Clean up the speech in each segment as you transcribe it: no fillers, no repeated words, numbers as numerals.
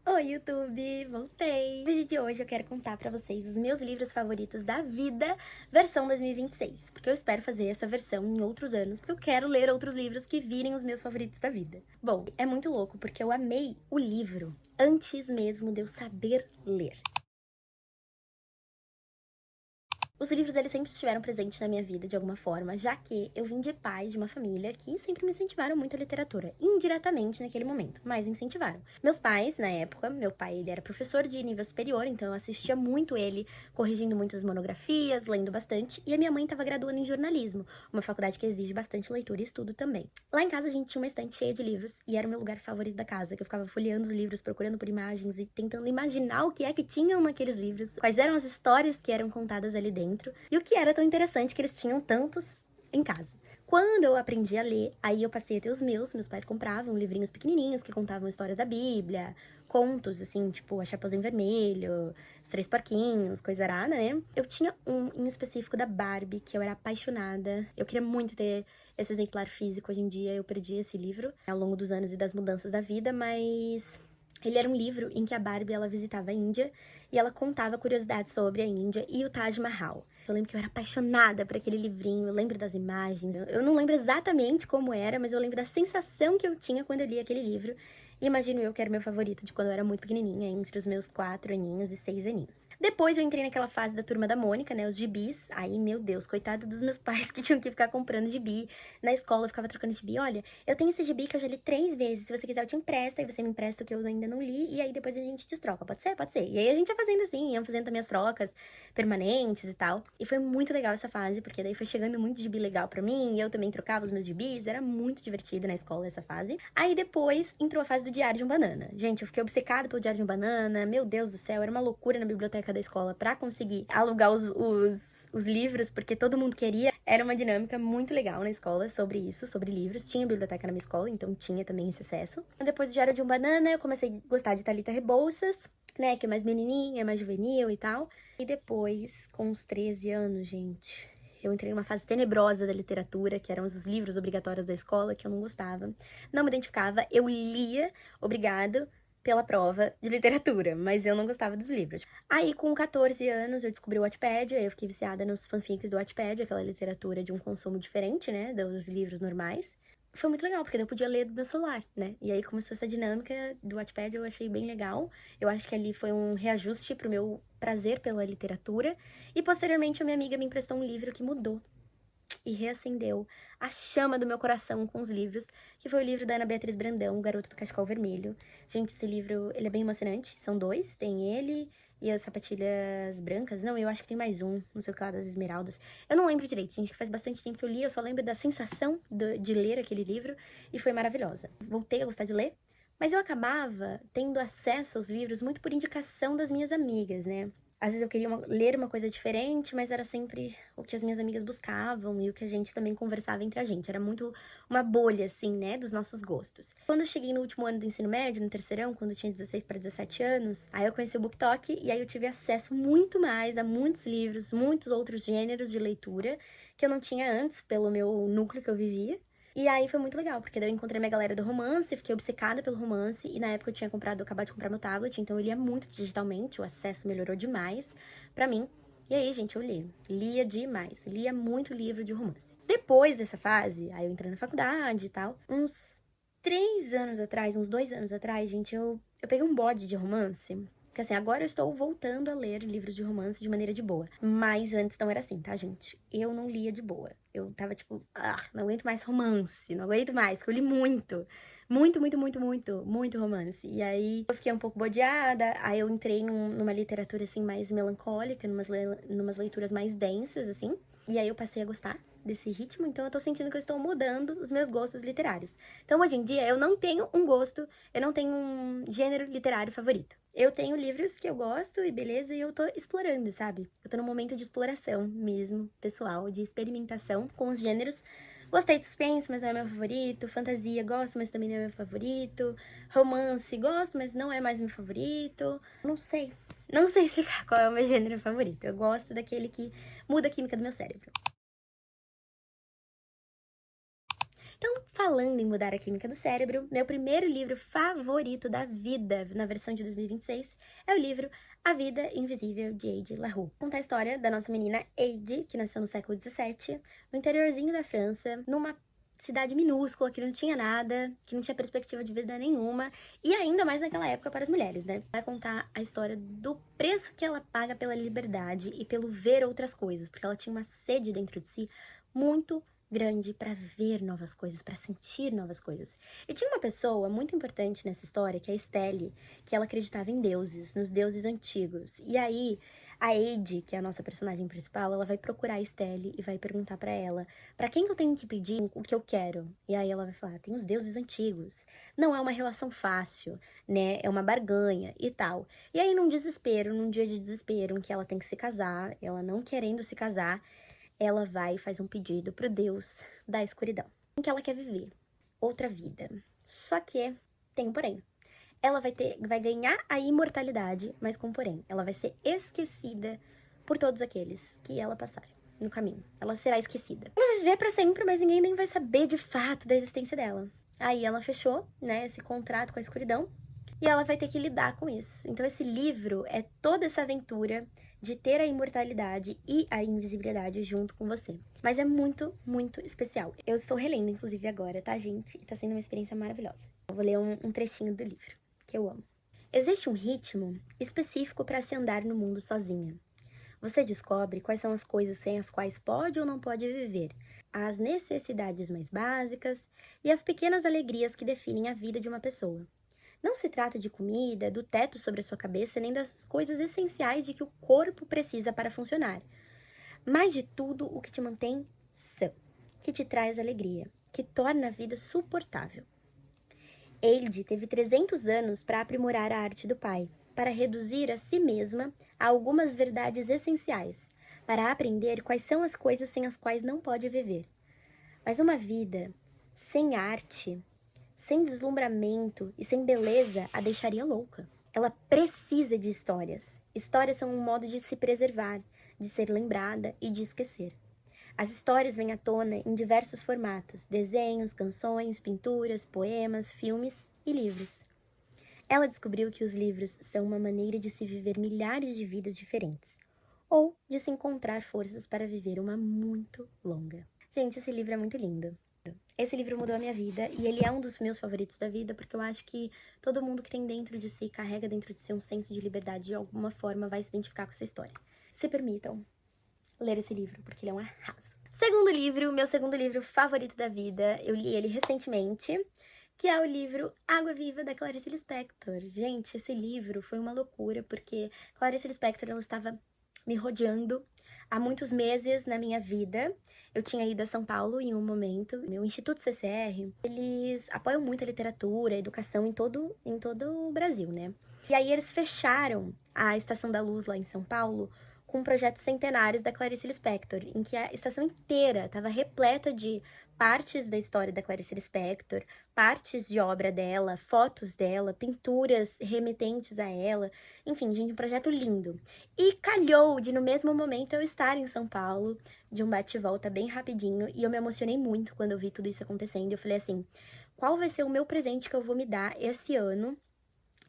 Oi, YouTube! Voltei! No vídeo de hoje eu quero contar pra vocês os meus livros favoritos da vida, versão 2026. Porque eu espero fazer essa versão em outros anos, porque eu quero ler outros livros que virem os meus favoritos da vida. Bom, é muito louco porque eu amei o livro antes mesmo de eu saber ler. Os livros, eles sempre estiveram presentes na minha vida, de alguma forma, já que eu vim de pais de uma família que sempre me incentivaram muito a literatura. Indiretamente naquele momento, mas incentivaram. Meus pais, na época, meu pai, ele era professor de nível superior, então eu assistia muito ele, corrigindo muitas monografias, lendo bastante, e a minha mãe estava graduando em jornalismo, uma faculdade que exige bastante leitura e estudo também. Lá em casa a gente tinha uma estante cheia de livros, e era o meu lugar favorito da casa, que eu ficava folheando os livros, procurando por imagens e tentando imaginar o que é que tinham naqueles livros, quais eram as histórias que eram contadas ali dentro, e o que era tão interessante que eles tinham tantos em casa. Quando eu aprendi a ler, aí eu passei a ter os meus pais compravam livrinhos pequenininhos que contavam histórias da Bíblia, contos, assim, tipo A Chapeuzinho Vermelho, Os Três Porquinhos, coisa arada, né? Eu tinha um em específico da Barbie, que eu era apaixonada. Eu queria muito ter esse exemplar físico. Hoje em dia eu perdi esse livro ao longo dos anos e das mudanças da vida, mas ele era um livro em que a Barbie, ela visitava a Índia e ela contava curiosidades sobre a Índia e o Taj Mahal. Eu lembro que eu era apaixonada por aquele livrinho, eu lembro das imagens. Eu não lembro exatamente como era, mas eu lembro da sensação que eu tinha quando eu li aquele livro. E imagino eu que era meu favorito de quando eu era muito pequenininha, entre os meus 4 aninhos e 6 aninhos. Depois eu entrei naquela fase da Turma da Mônica, né, os gibis. Aí, meu Deus, coitado dos meus pais que tinham que ficar comprando gibi. Na escola eu ficava trocando gibi. Olha, eu tenho esse gibi que eu já li 3 vezes. Se você quiser eu te empresto, aí você me empresta o que eu ainda não li. E aí depois a gente destroca. Pode ser? Pode ser. E aí a gente ia fazendo assim, ia fazendo também as trocas permanentes e tal. E foi muito legal essa fase, porque daí foi chegando muito gibi legal pra mim. E eu também trocava os meus gibis. Era muito divertido na escola essa fase. Aí depois entrou a fase do Diário de um Banana. Gente, eu fiquei obcecada pelo Diário de um Banana. Meu Deus do céu, era uma loucura na biblioteca da escola pra conseguir alugar os livros, porque todo mundo queria. Era uma dinâmica muito legal na escola sobre isso, sobre livros. Tinha biblioteca na minha escola, então tinha também esse acesso. Depois do Diário de um Banana, eu comecei a gostar de Thalita Rebouças, né, que é mais menininha, mais juvenil e tal. E depois, com uns 13 anos, gente, eu entrei numa fase tenebrosa da literatura, que eram os livros obrigatórios da escola, que eu não gostava, não me identificava. Eu lia, obrigado, pela prova de literatura, mas eu não gostava dos livros. Aí, com 14 anos, eu descobri o Wattpad, aí eu fiquei viciada nos fanfics do Wattpad, aquela literatura de um consumo diferente, né, dos livros normais. Foi muito legal, porque daí eu podia ler do meu celular, né? E aí começou essa dinâmica do Wattpad, eu achei bem legal. Eu acho que ali foi um reajuste pro meu prazer pela literatura. E posteriormente a minha amiga me emprestou um livro que mudou e reacendeu a chama do meu coração com os livros, que foi o livro da Ana Beatriz Brandão, O Garoto do Cachecol Vermelho. Gente, esse livro, ele é bem emocionante, são 2, tem ele e as sapatilhas brancas. Não, eu acho que tem mais um, não sei o que lá, das esmeraldas. Eu não lembro direito, gente, que faz bastante tempo que eu li, eu só lembro da sensação de ler aquele livro e foi maravilhosa. Voltei a gostar de ler, mas eu acabava tendo acesso aos livros muito por indicação das minhas amigas, né? Às vezes eu queria ler uma coisa diferente, mas era sempre o que as minhas amigas buscavam e o que a gente também conversava entre a gente. Era muito uma bolha, assim, né, dos nossos gostos. Quando eu cheguei no último ano do ensino médio, no terceirão, quando eu tinha 16 para 17 anos, aí eu conheci o BookTok e aí eu tive acesso muito mais a muitos livros, muitos outros gêneros de leitura que eu não tinha antes pelo meu núcleo que eu vivia. E aí foi muito legal, porque daí eu encontrei minha galera do romance, fiquei obcecada pelo romance, e na época eu tinha acabado de comprar meu tablet, então eu lia muito digitalmente, o acesso melhorou demais pra mim. E aí, gente, eu lia demais, lia muito livro de romance. Depois dessa fase, aí eu entrei na faculdade e tal, uns 3 anos atrás, uns 2 anos atrás, gente, eu peguei um bode de romance. Porque assim, agora eu estou voltando a ler livros de romance de maneira de boa. Mas antes não era assim, tá, gente? Eu não lia de boa. Eu tava tipo, não aguento mais romance, não aguento mais, porque eu li muito. Muito, muito, muito, muito, muito romance. E aí eu fiquei um pouco bodeada, aí eu entrei numa literatura assim mais melancólica, numas leituras mais densas, assim. E aí eu passei a gostar desse ritmo, então eu tô sentindo que eu estou mudando os meus gostos literários. Então hoje em dia eu não tenho um gosto, eu não tenho um gênero literário favorito. Eu tenho livros que eu gosto e beleza, e eu tô explorando, sabe? Eu tô num momento de exploração mesmo, pessoal, de experimentação com os gêneros. Gostei de suspense, mas não é meu favorito. Fantasia, gosto, mas também não é meu favorito. Romance, gosto, mas não é mais meu favorito. Não sei. Não sei explicar qual é o meu gênero favorito. Eu gosto daquele que muda a química do meu cérebro. Então, falando em mudar a química do cérebro, meu primeiro livro favorito da vida, na versão de 2026, é o livro A Vida Invisível, de Eide Larue. Conta a história da nossa menina Eide, que nasceu no século XVII, no interiorzinho da França, numa cidade minúscula, que não tinha nada, que não tinha perspectiva de vida nenhuma, e ainda mais naquela época para as mulheres, né? Vai contar a história do preço que ela paga pela liberdade e pelo ver outras coisas, porque ela tinha uma sede dentro de si muito grande para ver novas coisas, para sentir novas coisas. E tinha uma pessoa muito importante nessa história, que é a Estelle, que ela acreditava em deuses, nos deuses antigos. E aí, a Eide, que é a nossa personagem principal, ela vai procurar a Estelle e vai perguntar para ela, para quem que eu tenho que pedir o que eu quero? E aí ela vai falar, tem os deuses antigos. Não é uma relação fácil, né? É uma barganha e tal. E aí, num desespero, num dia de desespero, em que ela tem que se casar, ela não querendo se casar, ela vai e faz um pedido pro Deus da escuridão, em que ela quer viver outra vida. Só que tem um porém. Ela vai ganhar a imortalidade, mas com porém. Ela vai ser esquecida por todos aqueles que ela passar no caminho. Ela será esquecida. Ela vai viver pra sempre, mas ninguém nem vai saber de fato da existência dela. Aí ela fechou, né, esse contrato com a escuridão, e ela vai ter que lidar com isso. Então esse livro é toda essa aventura de ter a imortalidade e a invisibilidade junto com você. Mas é muito, muito especial. Eu estou relendo, inclusive, agora, tá, gente? E tá sendo uma experiência maravilhosa. Eu vou ler um trechinho do livro, que eu amo. Existe um ritmo específico para se andar no mundo sozinha. Você descobre quais são as coisas sem as quais pode ou não pode viver, as necessidades mais básicas e as pequenas alegrias que definem a vida de uma pessoa. Não se trata de comida, do teto sobre a sua cabeça, nem das coisas essenciais de que o corpo precisa para funcionar, mas de tudo o que te mantém sã, que te traz alegria, que torna a vida suportável. Eide teve 300 anos para aprimorar a arte do pai, para reduzir a si mesma a algumas verdades essenciais, para aprender quais são as coisas sem as quais não pode viver. Mas uma vida sem arte, sem deslumbramento e sem beleza a deixaria louca. Ela precisa de histórias. Histórias são um modo de se preservar, de ser lembrada e de esquecer. As histórias vêm à tona em diversos formatos: desenhos, canções, pinturas, poemas, filmes e livros. Ela descobriu que os livros são uma maneira de se viver milhares de vidas diferentes, ou de se encontrar forças para viver uma muito longa. Gente, esse livro é muito lindo. Esse livro mudou a minha vida e ele é um dos meus favoritos da vida porque eu acho que todo mundo que tem dentro de si, carrega dentro de si um senso de liberdade de alguma forma vai se identificar com essa história. Se permitam ler esse livro porque ele é um arraso. Segundo livro, meu segundo livro favorito da vida, eu li ele recentemente, que é o livro Água Viva, da Clarice Lispector. Gente, esse livro foi uma loucura porque Clarice Lispector, ela estava me rodeando há muitos meses na minha vida. Eu tinha ido a São Paulo em um momento. Meu Instituto CCR, eles apoiam muito a literatura, a educação em todo o Brasil, né? E aí eles fecharam a Estação da Luz lá em São Paulo com projetos centenários da Clarice Lispector, em que a estação inteira estava repleta de partes da história da Clarice Lispector, partes de obra dela, fotos dela, pinturas remetentes a ela. Enfim, gente, um projeto lindo. E calhou de, no mesmo momento, eu estar em São Paulo, de um bate-volta bem rapidinho, e eu me emocionei muito quando eu vi tudo isso acontecendo. Eu falei assim, qual vai ser o meu presente que eu vou me dar esse ano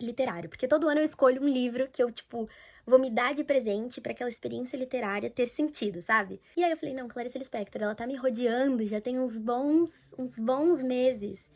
literário? Porque todo ano eu escolho um livro que eu, vou me dar de presente pra aquela experiência literária ter sentido, sabe? E aí eu falei, não, Clarice Lispector, ela tá me rodeando já tem uns bons meses.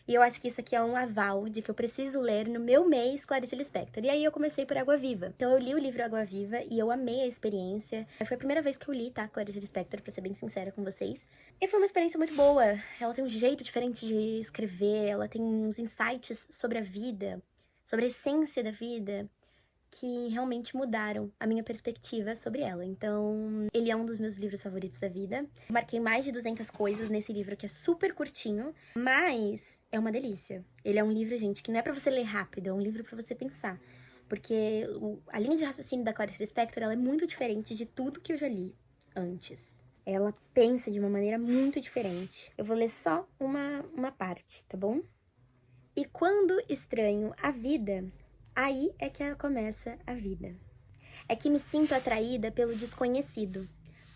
E eu acho que isso aqui é um aval de que eu preciso ler no meu mês Clarice Lispector. E aí eu comecei por Água Viva. Então eu li o livro Água Viva e eu amei a experiência. Foi a primeira vez que eu li, tá, Clarice Lispector, pra ser bem sincera com vocês. E foi uma experiência muito boa. Ela tem um jeito diferente de escrever, ela tem uns insights sobre a vida, sobre a essência da vida, que realmente mudaram a minha perspectiva sobre ela. Então, ele é um dos meus livros favoritos da vida. Eu marquei mais de 200 coisas nesse livro, que é super curtinho, mas é uma delícia. Ele é um livro, gente, que não é pra você ler rápido, é um livro pra você pensar. Porque a linha de raciocínio da Clarice Lispector, ela é muito diferente de tudo que eu já li antes. Ela pensa de uma maneira muito diferente. Eu vou ler só uma parte, tá bom? E quando estranho a vida, aí é que começa a vida. É que me sinto atraída pelo desconhecido,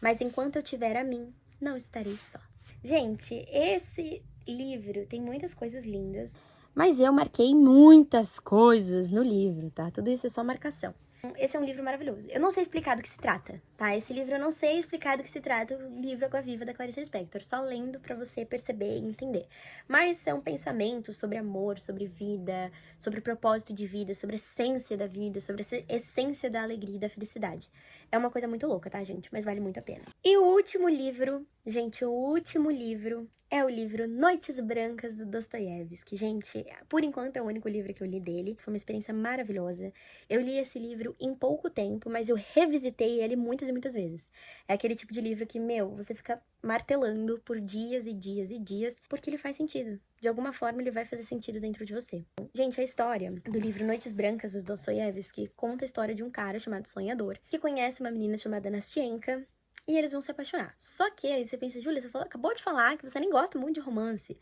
mas enquanto eu tiver a mim, não estarei só. Gente, esse livro tem muitas coisas lindas, mas eu marquei muitas coisas no livro, tá? Tudo isso é só marcação. Esse é um livro maravilhoso. Eu não sei explicar do que se trata, tá? Esse livro eu não sei explicar do que se trata, o livro Água Viva da Clarice Lispector, só lendo pra você perceber e entender. Mas são pensamentos sobre amor, sobre vida, sobre propósito de vida, sobre a essência da vida, sobre a essência da alegria e da felicidade. É uma coisa muito louca, tá, gente? Mas vale muito a pena. E o último livro, gente, o último livro é o livro Noites Brancas, do Dostoiévski. Gente, por enquanto é o único livro que eu li dele. Foi uma experiência maravilhosa. Eu li esse livro em pouco tempo, mas eu revisitei ele muitas e muitas vezes. É aquele tipo de livro que, você fica martelando por dias e dias e dias, porque ele faz sentido. De alguma forma, ele vai fazer sentido dentro de você. Gente, a história do livro Noites Brancas, do Dostoiévski, conta a história de um cara chamado Sonhador, que conhece uma menina chamada Nastienka, e eles vão se apaixonar. Só que aí você pensa, Júlia, acabou de falar que você nem gosta muito de romance.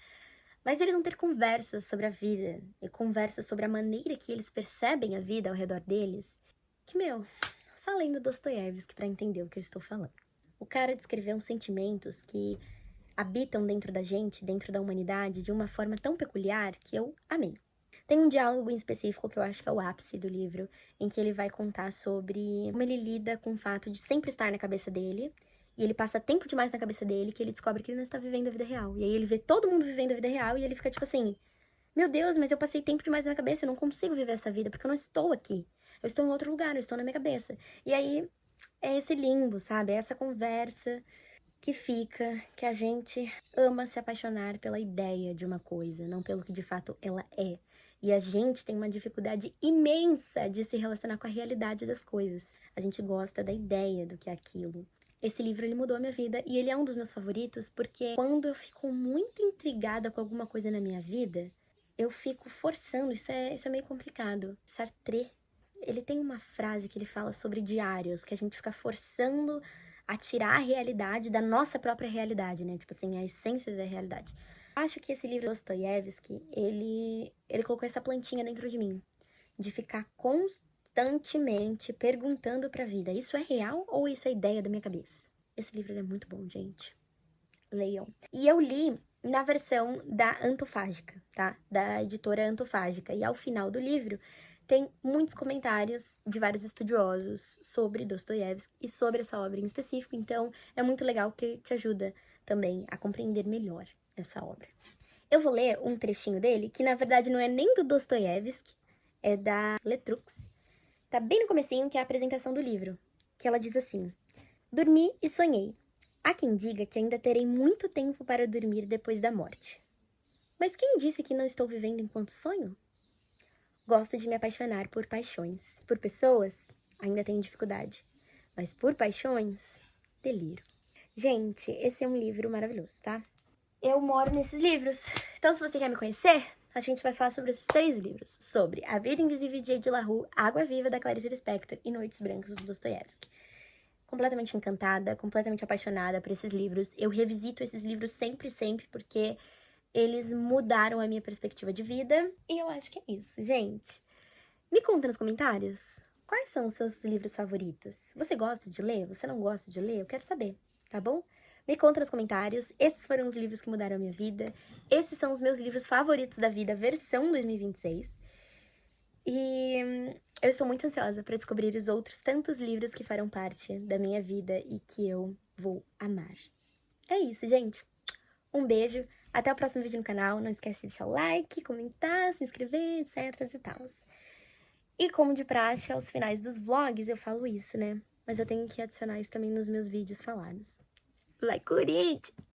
Mas eles vão ter conversas sobre a vida e conversas sobre a maneira que eles percebem a vida ao redor deles. Que, só lendo Dostoiévski pra entender o que eu estou falando. O cara descreveu uns sentimentos que habitam dentro da gente, dentro da humanidade, de uma forma tão peculiar que eu amei. Tem um diálogo em específico que eu acho que é o ápice do livro, em que ele vai contar sobre como ele lida com o fato de sempre estar na cabeça dele, e ele passa tempo demais na cabeça dele que ele descobre que ele não está vivendo a vida real. E aí ele vê todo mundo vivendo a vida real e ele fica tipo assim, meu Deus, mas eu passei tempo demais na minha cabeça, eu não consigo viver essa vida porque eu não estou aqui. Eu estou em outro lugar, eu estou na minha cabeça. E aí é esse limbo, sabe? É essa conversa que fica, que a gente ama se apaixonar pela ideia de uma coisa, não pelo que de fato ela é. E a gente tem uma dificuldade imensa de se relacionar com a realidade das coisas. A gente gosta da ideia do que é aquilo. Esse livro, ele mudou a minha vida e ele é um dos meus favoritos porque quando eu fico muito intrigada com alguma coisa na minha vida, eu fico forçando, isso é meio complicado. Sartre, ele tem uma frase que ele fala sobre diários, que a gente fica forçando a tirar a realidade da nossa própria realidade, né? Tipo assim, a essência da realidade. Acho que esse livro Dostoiévski, ele colocou essa plantinha dentro de mim, de ficar constantemente perguntando pra vida, isso é real ou isso é ideia da minha cabeça? Esse livro é muito bom, gente. Leiam. E eu li na versão da Antofágica, tá? Da editora Antofágica. E ao final do livro tem muitos comentários de vários estudiosos sobre Dostoiévski e sobre essa obra em específico. Então, é muito legal porque te ajuda também a compreender melhor essa obra. Eu vou ler um trechinho dele, que na verdade não é nem do Dostoiévski, é da Letrux. Tá bem no comecinho, que é a apresentação do livro, que ela diz assim: dormi e sonhei. Há quem diga que ainda terei muito tempo para dormir depois da morte. Mas quem disse que não estou vivendo enquanto sonho? Gosto de me apaixonar por paixões. Por pessoas, ainda tenho dificuldade. Mas por paixões, deliro. Gente, esse é um livro maravilhoso, tá? Eu moro nesses livros. Então, se você quer me conhecer, a gente vai falar sobre esses 3 livros. Sobre A Vida Invisível de Jade LaRue, Água Viva, da Clarice Lispector e Noites Brancas, do Dostoiévski. Completamente encantada, completamente apaixonada por esses livros. Eu revisito esses livros sempre, porque eles mudaram a minha perspectiva de vida. E eu acho que é isso, gente. Me conta nos comentários, quais são os seus livros favoritos? Você gosta de ler? Você não gosta de ler? Eu quero saber, tá bom? Me conta nos comentários. Esses foram os livros que mudaram a minha vida. Esses são os meus livros favoritos da vida, versão 2026. E eu estou muito ansiosa para descobrir os outros tantos livros que farão parte da minha vida e que eu vou amar. É isso, gente. Um beijo. Até o próximo vídeo no canal. Não esquece de deixar o like, comentar, se inscrever, etc e tal. E como de praxe, aos finais dos vlogs eu falo isso, né? Mas eu tenho que adicionar isso também nos meus vídeos falados. Like Corinthians!